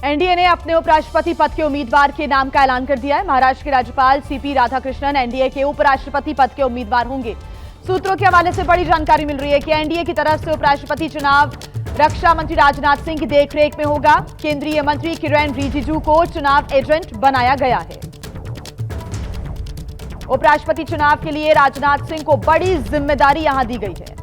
NDA ने अपने उपराष्ट्रपति पद के उम्मीदवार के नाम का ऐलान कर दिया है। महाराष्ट्र के राज्यपाल सीपी राधाकृष्णन एनडीए के उपराष्ट्रपति पद के उम्मीदवार होंगे। सूत्रों के हवाले से बड़ी जानकारी मिल रही है कि एनडीए की तरफ से उपराष्ट्रपति चुनाव रक्षा मंत्री राजनाथ सिंह की देखरेख में होगा। केंद्रीय मंत्री किरेन रिजिजू को चुनाव एजेंट बनाया गया है। उपराष्ट्रपति चुनाव के लिए राजनाथ सिंह को बड़ी जिम्मेदारी यहां दी गई है।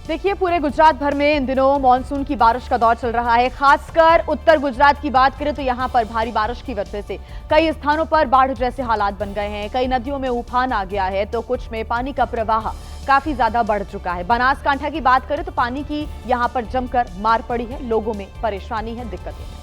देखिए, पूरे गुजरात भर में इन दिनों मानसून की बारिश का दौर चल रहा है। खासकर उत्तर गुजरात की बात करें तो यहां पर भारी बारिश की वजह से कई स्थानों पर बाढ़ जैसे हालात बन गए हैं। कई नदियों में उफान आ गया है तो कुछ में पानी का प्रवाह काफी ज्यादा बढ़ चुका है। बनासकांठा की बात करें तो पानी की यहां पर जमकर मार पड़ी है। लोगों में परेशानी है, दिक्कतें हैं।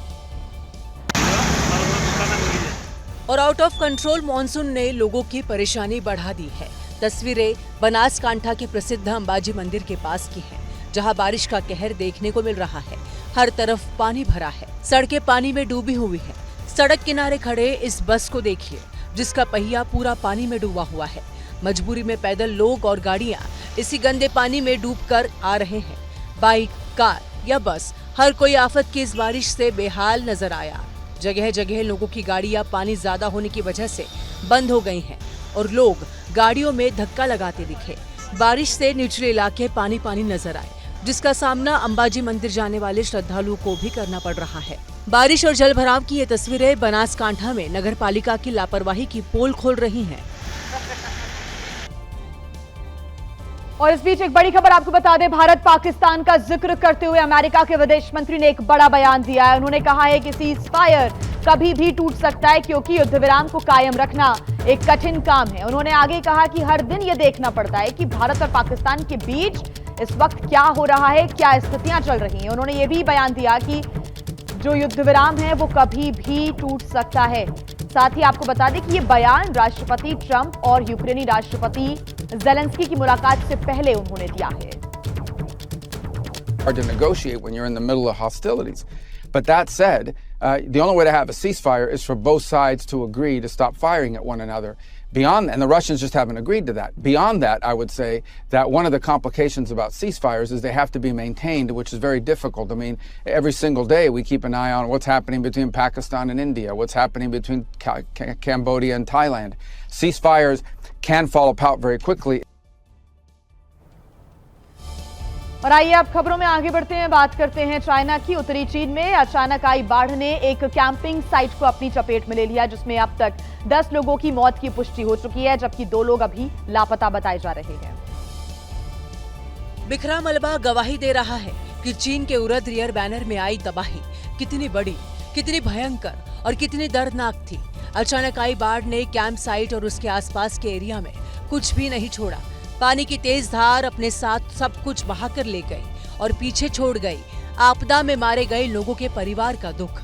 और आउट ऑफ कंट्रोल मानसून ने लोगों की परेशानी बढ़ा दी है। तस्वीरें बनासकांठा के प्रसिद्ध अंबाजी मंदिर के पास की हैं, जहां बारिश का कहर देखने को मिल रहा है। हर तरफ पानी भरा है, सड़कें पानी में डूबी हुई हैं। सड़क किनारे खड़े इस बस को देखिए, जिसका पहिया पूरा पानी में डूबा हुआ है। मजबूरी में पैदल लोग और गाड़ियां इसी गंदे पानी में डूबकर आ रहे हैं। बाइक, कार या बस, हर कोई आफत की इस बारिश से बेहाल नजर आया। जगह जगह लोगों की गाड़ियां पानी ज्यादा होने की वजह से बंद हो गई हैं और लोग गाड़ियों में धक्का लगाते दिखे। बारिश से निचले इलाके पानी पानी नजर आए, जिसका सामना अंबाजी मंदिर जाने वाले श्रद्धालुओं को भी करना पड़ रहा है। बारिश और जलभराव की ये तस्वीरें बनासकांठा में नगरपालिका की लापरवाही की पोल खोल रही हैं। और इस बीच एक बड़ी खबर आपको बता दें, भारत पाकिस्तान का जिक्र करते हुए अमेरिका के विदेश मंत्री ने एक बड़ा बयान दिया है। उन्होंने कहा है कि सीज फायर कभी भी टूट सकता है, क्योंकि युद्ध विराम को कायम रखना एक कठिन काम है। उन्होंने आगे कहा कि हर दिन यह देखना पड़ता है कि भारत और पाकिस्तान के बीच इस वक्त क्या हो रहा है, क्या स्थितियां चल रही हैं। उन्होंने ये भी बयान दिया कि जो युद्ध विराम है वो कभी भी टूट सकता है। साथ ही आपको बता दें कि ये बयान राष्ट्रपति ट्रंप और यूक्रेनी राष्ट्रपति ज़ेलेंस्की की मुलाकात से पहले उन्होंने दिया है। Hard to negotiate when you're in the middle of hostilities. But that said, the only way to have a ceasefire is for both sides to agree to stop firing at one another. Beyond, and the Russians just haven't agreed to that. Beyond that, I would say that one of the complications about ceasefires is they have to be maintained, which is very difficult. I mean, every single day we keep an eye on what's happening between Pakistan and India, what's happening between Cambodia and Thailand. Ceasefires can fall apart very quickly. और आइए अब खबरों में आगे बढ़ते हैं। बात करते हैं चाइना की। उत्तरी चीन में अचानक आई बाढ़ ने एक कैंपिंग साइट को अपनी चपेट में ले लिया, जिसमें अब तक 10 लोगों की मौत की पुष्टि हो चुकी है, जबकि 2 लोग अभी लापता बताए जा रहे हैं। बिखरा मलबा गवाही दे रहा है कि चीन के उरद रियर बैनर में आई तबाही कितनी बड़ी, कितनी भयंकर और कितनी दर्दनाक थी। अचानक आई बाढ़ ने कैंप साइट और उसके आसपास के एरिया में कुछ भी नहीं छोड़ा। पानी की तेज धार अपने साथ सब कुछ बहाकर ले गई और पीछे छोड़ गई आपदा में मारे गए लोगों के परिवार का दुख।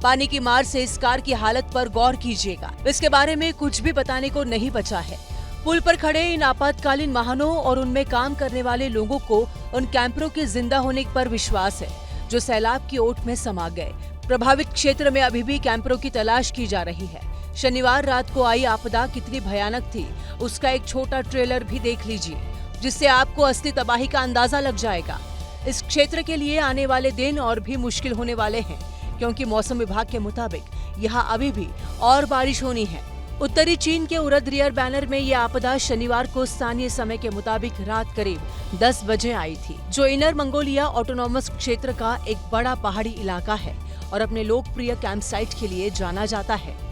पानी की मार से इस कार की हालत पर गौर कीजिएगा। इसके बारे में कुछ भी बताने को नहीं बचा है। पुल पर खड़े इन आपातकालीन वाहनों और उनमें काम करने वाले लोगों को उन कैंपरों के जिंदा होने पर विश्वास है, जो सैलाब की ओट में समा गए। प्रभावित क्षेत्र में अभी भी कैंपरों की तलाश की जा रही है। शनिवार रात को आई आपदा कितनी भयानक थी, उसका एक छोटा ट्रेलर भी देख लीजिए, जिससे आपको असली तबाही का अंदाजा लग जाएगा। इस क्षेत्र के लिए आने वाले दिन और भी मुश्किल होने वाले हैं, क्योंकि मौसम विभाग के मुताबिक यहाँ अभी भी और बारिश होनी है। उत्तरी चीन के उरद रियर बैनर में ये आपदा शनिवार को स्थानीय समय के मुताबिक रात करीब 10 बजे आई थी, जो इनर मंगोलिया ऑटोनॉमस क्षेत्र का एक बड़ा पहाड़ी इलाका है और अपने लोकप्रिय कैंप साइट के लिए जाना जाता है।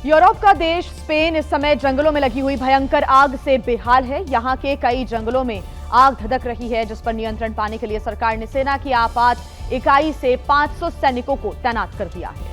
यूरोप का देश स्पेन इस समय जंगलों में लगी हुई भयंकर आग से बेहाल है। यहाँ के कई जंगलों में आग धधक रही है, जिस पर नियंत्रण पाने के लिए सरकार ने सेना की आपात इकाई से 500 सैनिकों को तैनात कर दिया है।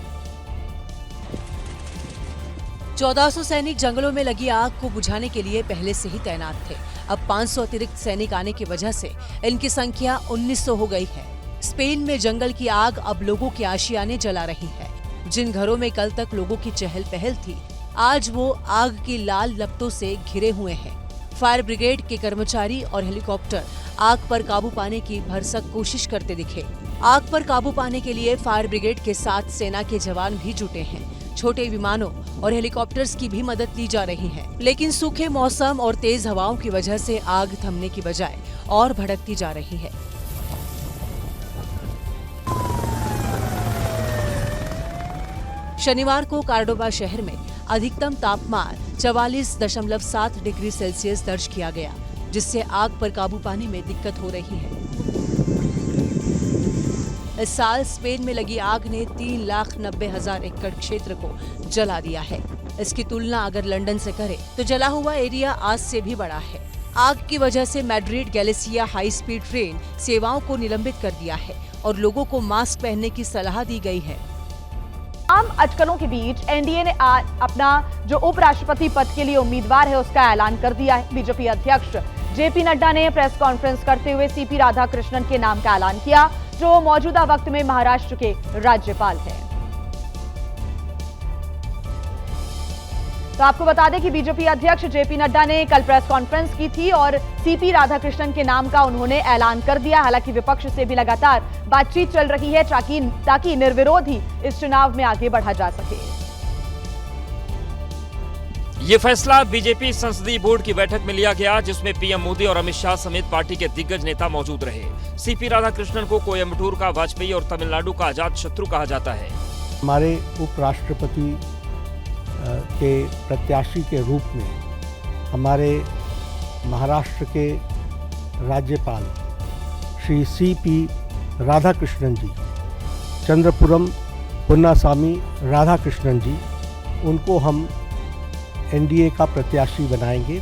1400 सैनिक जंगलों में लगी आग को बुझाने के लिए पहले से ही तैनात थे। अब 500 अतिरिक्त सैनिक आने की वजह से इनकी संख्या 1900 हो गई है। स्पेन में जंगल की आग अब लोगों के आशियाने जला रही है। जिन घरों में कल तक लोगों की चहल पहल थी, आज वो आग की लाल लपटों से घिरे हुए हैं। फायर ब्रिगेड के कर्मचारी और हेलीकॉप्टर आग पर काबू पाने की भरसक कोशिश करते दिखे। आग पर काबू पाने के लिए फायर ब्रिगेड के साथ सेना के जवान भी जुटे हैं। छोटे विमानों और हेलीकॉप्टर्स की भी मदद ली जा रही है। लेकिन सूखे मौसम और तेज हवाओं की वजह से आग थमने की बजाय और भड़कती जा रही है। शनिवार को कार्डोबा शहर में अधिकतम तापमान 44.7 डिग्री सेल्सियस दर्ज किया गया, जिससे आग पर काबू पाने में दिक्कत हो रही है। इस साल स्पेन में लगी आग ने 3,90,000 एकड़ क्षेत्र को जला दिया है। इसकी तुलना अगर लंदन से करें तो जला हुआ एरिया आज से भी बड़ा है। आग की वजह से Madrid Galicia high speed train सेवाओं को निलंबित कर दिया है और लोगों को मास्क पहनने की सलाह दी गई है। आम अटकलों के बीच एनडीए ने अपना जो उपराष्ट्रपति पद के लिए उम्मीदवार है उसका ऐलान कर दिया है। बीजेपी अध्यक्ष जेपी नड्डा ने प्रेस कॉन्फ्रेंस करते हुए सीपी राधाकृष्णन के नाम का ऐलान किया, जो मौजूदा वक्त में महाराष्ट्र के राज्यपाल हैं। तो आपको बता दें कि बीजेपी अध्यक्ष जेपी नड्डा ने कल प्रेस कॉन्फ्रेंस की थी और सीपी राधाकृष्णन के नाम का उन्होंने ऐलान कर दिया। हालांकि विपक्ष से भी लगातार बातचीत चल रही है ताकि निर्विरोध ही इस चुनाव में आगे बढ़ा जा सके। ये फैसला बीजेपी संसदीय बोर्ड की बैठक में लिया गया, जिसमें पीएम मोदी और अमित शाह समेत पार्टी के दिग्गज नेता मौजूद रहे। सीपी राधाकृष्णन को कोयम्बटूर का वाजपेयी और तमिलनाडु का अजात शत्रु कहा जाता है। हमारे उपराष्ट्रपति के प्रत्याशी के रूप में हमारे महाराष्ट्र के राज्यपाल श्री सीपी राधाकृष्णन जी, चंद्रपुरम पुन्नासामी राधाकृष्णन जी, उनको हम एनडीए का प्रत्याशी बनाएंगे।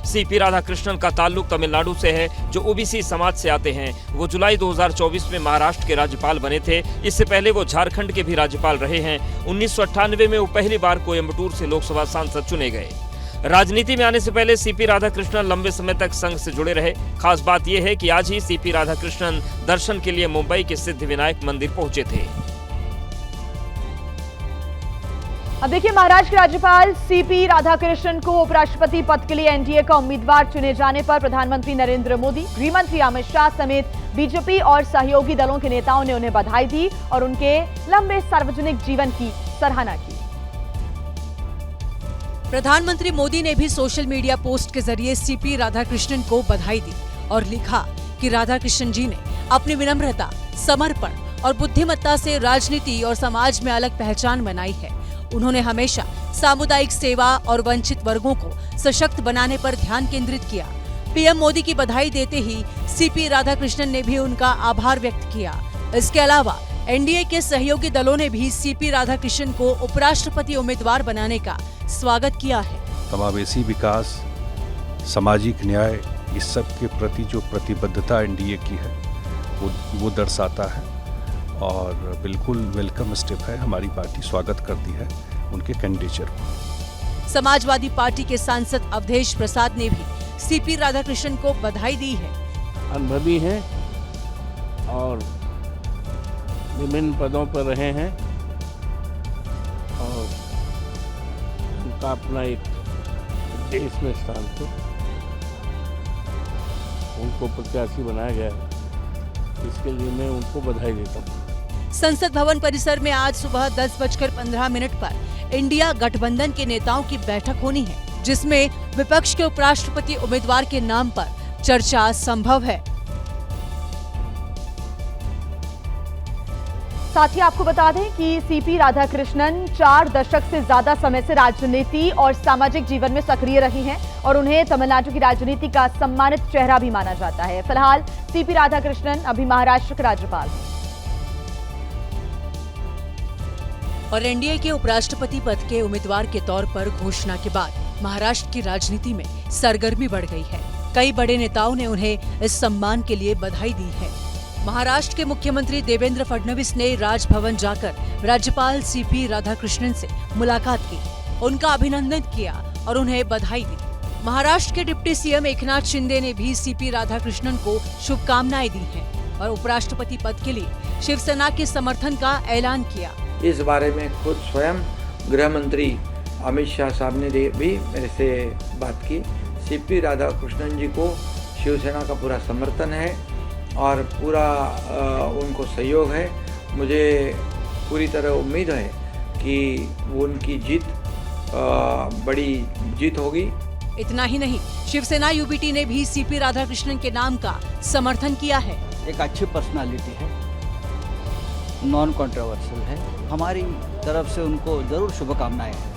सीपी राधाकृष्णन का ताल्लुक तमिलनाडु से है, जो ओबीसी समाज से आते हैं। वो जुलाई 2024 में महाराष्ट्र के राज्यपाल बने थे। इससे पहले वो झारखंड के भी राज्यपाल रहे हैं। 1998 में वो पहली बार कोयम्बटूर से लोकसभा सांसद चुने गए। राजनीति में आने से पहले सीपी राधाकृष्णन लंबे समय तक संघ से जुड़े रहे। खास बात यह है कि आज ही सीपी राधाकृष्णन दर्शन के लिए मुंबई के सिद्धिविनायक मंदिर पहुंचे थे। अब देखिए, महाराष्ट्र के राज्यपाल सीपी राधाकृष्णन को उपराष्ट्रपति पद के लिए एनडीए का उम्मीदवार चुने जाने पर प्रधानमंत्री नरेंद्र मोदी, गृहमंत्री अमित शाह समेत बीजेपी और सहयोगी दलों के नेताओं ने उन्हें बधाई दी और उनके लंबे सार्वजनिक जीवन की सराहना की। प्रधानमंत्री मोदी ने भी सोशल मीडिया पोस्ट के जरिए सीपी राधाकृष्णन को बधाई दी और लिखा कि राधाकृष्णन जी ने अपनी विनम्रता, समर्पण और बुद्धिमत्ता से राजनीति और समाज में अलग पहचान बनाई है। उन्होंने हमेशा सामुदायिक सेवा और वंचित वर्गों को सशक्त बनाने पर ध्यान केंद्रित किया। पीएम मोदी की बधाई देते ही सीपी राधाकृष्णन ने भी उनका आभार व्यक्त किया। इसके अलावा एनडीए के सहयोगी दलों ने भी सीपी राधाकृष्णन को उपराष्ट्रपति उम्मीदवार बनाने का स्वागत किया है। समावेशी विकास, सामाजिक न्याय, इस सब के प्रति जो प्रतिबद्धता एनडीए की है वो दर्शाता है और बिल्कुल वेलकम स्टेप है। हमारी पार्टी स्वागत करती है उनके कैंडिडेचर को। समाजवादी पार्टी के सांसद अवधेश प्रसाद ने भी सीपी राधाकृष्णन को बधाई दी है। अनुभवी हैं और विभिन्न पदों पर रहे हैं और उनका अपना एक देश में स्थान थे। उनको प्रत्याशी बनाया गया है, इसके लिए मैं उनको बधाई देता हूँ। संसद भवन परिसर में आज सुबह 10:15 पर इंडिया गठबंधन के नेताओं की बैठक होनी है, जिसमें विपक्ष के उपराष्ट्रपति उम्मीदवार के नाम पर चर्चा संभव है। साथ ही आपको बता दें कि सीपी राधाकृष्णन 4 दशक से ज्यादा समय से राजनीति और सामाजिक जीवन में सक्रिय रही हैं और उन्हें तमिलनाडु की राजनीति का सम्मानित चेहरा भी माना जाता है। फिलहाल सीपी राधाकृष्णन अभी महाराष्ट्र के राज्यपाल हैं। और एनडीए के उपराष्ट्रपति पद के उम्मीदवार के तौर पर घोषणा के बाद महाराष्ट्र की राजनीति में सरगर्मी बढ़ गई है। कई बड़े नेताओं ने उन्हें इस सम्मान के लिए बधाई दी है। महाराष्ट्र के मुख्यमंत्री देवेंद्र फडणवीस ने राजभवन जाकर राज्यपाल सीपी राधाकृष्णन से मुलाकात की, उनका अभिनंदन किया और उन्हें बधाई दी। महाराष्ट्र के डिप्टी सीएम एकनाथ शिंदे ने भी सीपी राधाकृष्णन को शुभकामनाएं दी हैं और उपराष्ट्रपति पद के लिए शिवसेना के समर्थन का ऐलान किया। इस बारे में खुद स्वयं गृह मंत्री अमित शाह साहब ने भी मेरे से बात की। सीपी राधाकृष्णन जी को शिवसेना का पूरा समर्थन है और पूरा उनको सहयोग है। मुझे पूरी तरह उम्मीद है कि वो उनकी जीत बड़ी जीत होगी। इतना ही नहीं, शिवसेना यूबीटी ने भी सीपी राधाकृष्णन के नाम का समर्थन किया है। एक अच्छी पर्सनालिटी है, नॉन कंट्रोवर्शियल है, हमारी तरफ से उनको जरूर शुभकामनाएं हैं।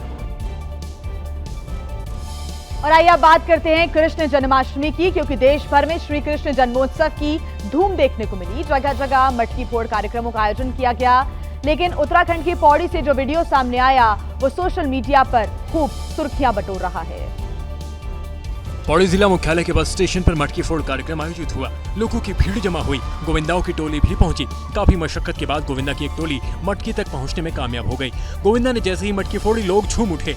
और आइए अब बात करते हैं कृष्ण जन्माष्टमी की, क्योंकि देश भर में श्री कृष्ण जन्मोत्सव की धूम देखने को मिली। जगह जगह मटकी फोड़ कार्यक्रमों का आयोजन किया गया, लेकिन उत्तराखंड की पौड़ी से जो वीडियो सामने आया वो सोशल मीडिया पर खूब सुर्खियां बटोर रहा है। पौड़ी जिला मुख्यालय के बस स्टेशन पर मटकी फोड़ कार्यक्रम आयोजित हुआ। लोगों की भीड़ जमा हुई, गोविंदाओं की टोली भी पहुंची। काफी मशक्कत के बाद गोविंदा की एक टोली मटकी तक पहुंचने में कामयाब हो गई। गोविंदा ने जैसे ही मटकी फोड़ी, लोग झूम उठे,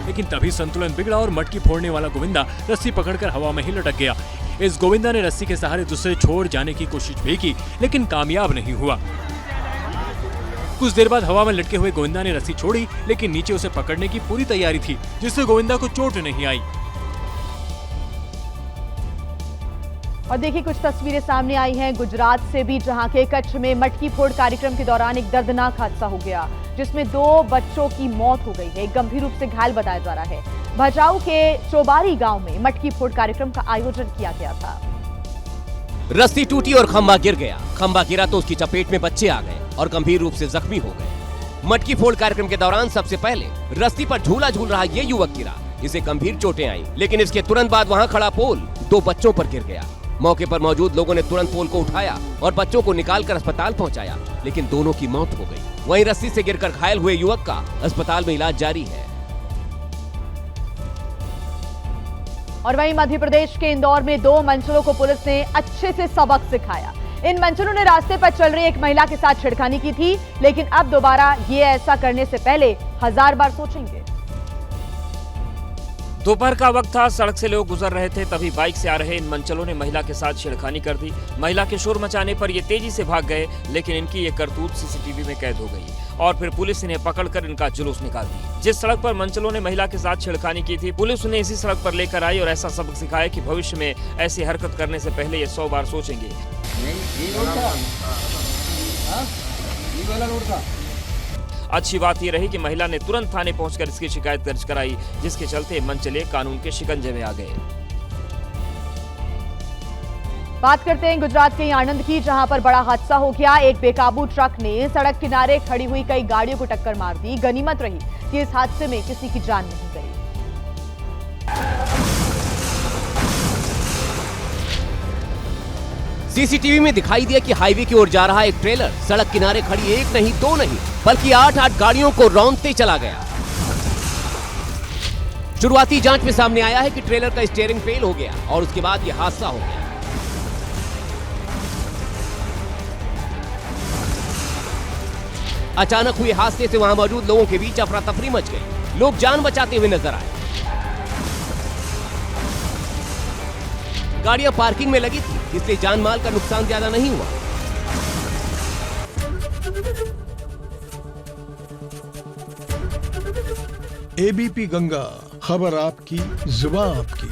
लेकिन तभी संतुलन बिगड़ा और मटकी फोड़ने वाला गोविंदा रस्सी पकड़कर हवा में ही लटक गया। इस गोविंदा ने रस्सी के सहारे दूसरे छोर जाने की कोशिश भी की, लेकिन कामयाब नहीं हुआ। कुछ देर बाद हवा में लटके हुए गोविंदा ने रस्सी छोड़ी, लेकिन नीचे उसे पकड़ने की पूरी तैयारी थी, जिससे गोविंदा को चोट नहीं आई। और देखिए कुछ तस्वीरें सामने आई हैं गुजरात से भी, जहां के कच्छ में मटकी फोड़ कार्यक्रम के दौरान एक दर्दनाक हादसा हो गया, जिसमें 2 बच्चों की मौत हो गई है। एक गंभीर रूप से घायल बताया जा रहा है। भचाऊ के चौबारी गांव में मटकी फोड़ कार्यक्रम का आयोजन किया गया था। रस्सी टूटी और खंबा गिर गया। खंबा गिरा तो उसकी चपेट में बच्चे आ गए और गंभीर रूप से जख्मी हो गए। मटकी फोड़ कार्यक्रम के दौरान सबसे पहले रस्सी पर झूला झूल रहा ये युवक गिरा, इसे गंभीर चोटें आई, लेकिन इसके तुरंत बाद वहां खड़ा पोल 2 बच्चों पर गिर गया। मौके पर मौजूद लोगों ने तुरंत पोल को उठाया और बच्चों को निकालकर अस्पताल पहुंचाया, लेकिन दोनों की मौत हो गई। वहीं रस्सी से गिरकर घायल हुए युवक का अस्पताल में इलाज जारी है। और वहीं मध्य प्रदेश के इंदौर में 2 मंचलों को पुलिस ने अच्छे से सबक सिखाया। इन मंचलों ने रास्ते पर चल रही एक महिला के साथ छेड़खानी की थी, लेकिन अब दोबारा ये ऐसा करने से पहले 1000 बार सोचेंगे। दोपहर का वक्त था, सड़क से लोग गुजर रहे थे, तभी बाइक से आ रहे इन मंचलों ने महिला के साथ छेड़खानी कर दी। महिला के शोर मचाने पर ये तेजी से भाग गए, लेकिन इनकी ये करतूत सीसीटीवी में कैद हो गई और फिर पुलिस इन्हें पकड़कर इनका जुलूस निकाल दी। जिस सड़क पर मंचलों ने महिला के साथ छेड़खानी की थी, पुलिस उन्हें इसी सड़क पर लेकर आई और ऐसा सबक सिखाया कि भविष्य में ऐसी हरकत करने से पहले ये 100 बार सोचेंगे। अच्छी बात ये रही कि महिला ने तुरंत थाने पहुंचकर इसकी शिकायत दर्ज कराई, जिसके चलते मंचले कानून के शिकंजे में आ गए। बात करते हैं गुजरात के आणंद की, जहां पर बड़ा हादसा हो गया। एक बेकाबू ट्रक ने सड़क किनारे खड़ी हुई कई गाड़ियों को टक्कर मार दी। गनीमत रही कि इस हादसे में किसी की जान नहीं गई। सीसीटीवी में दिखाई दिया कि हाईवे की ओर जा रहा एक ट्रेलर सड़क किनारे खड़ी 1 नहीं 2 नहीं बल्कि 8 गाड़ियों को रौंदते चला गया। शुरुआती जांच में सामने आया है कि ट्रेलर का स्टीयरिंग फेल हो गया और उसके बाद यह हादसा हो गया। अचानक हुए हादसे से वहां मौजूद लोगों के बीच अफरा तफरी मच गई। लोग जान बचाते हुए नजर आए। गाड़ियां पार्किंग में लगी थी, इसलिए जान माल का नुकसान ज्यादा नहीं हुआ। एबीपी गंगा, खबर आपकी, जुबान आपकी।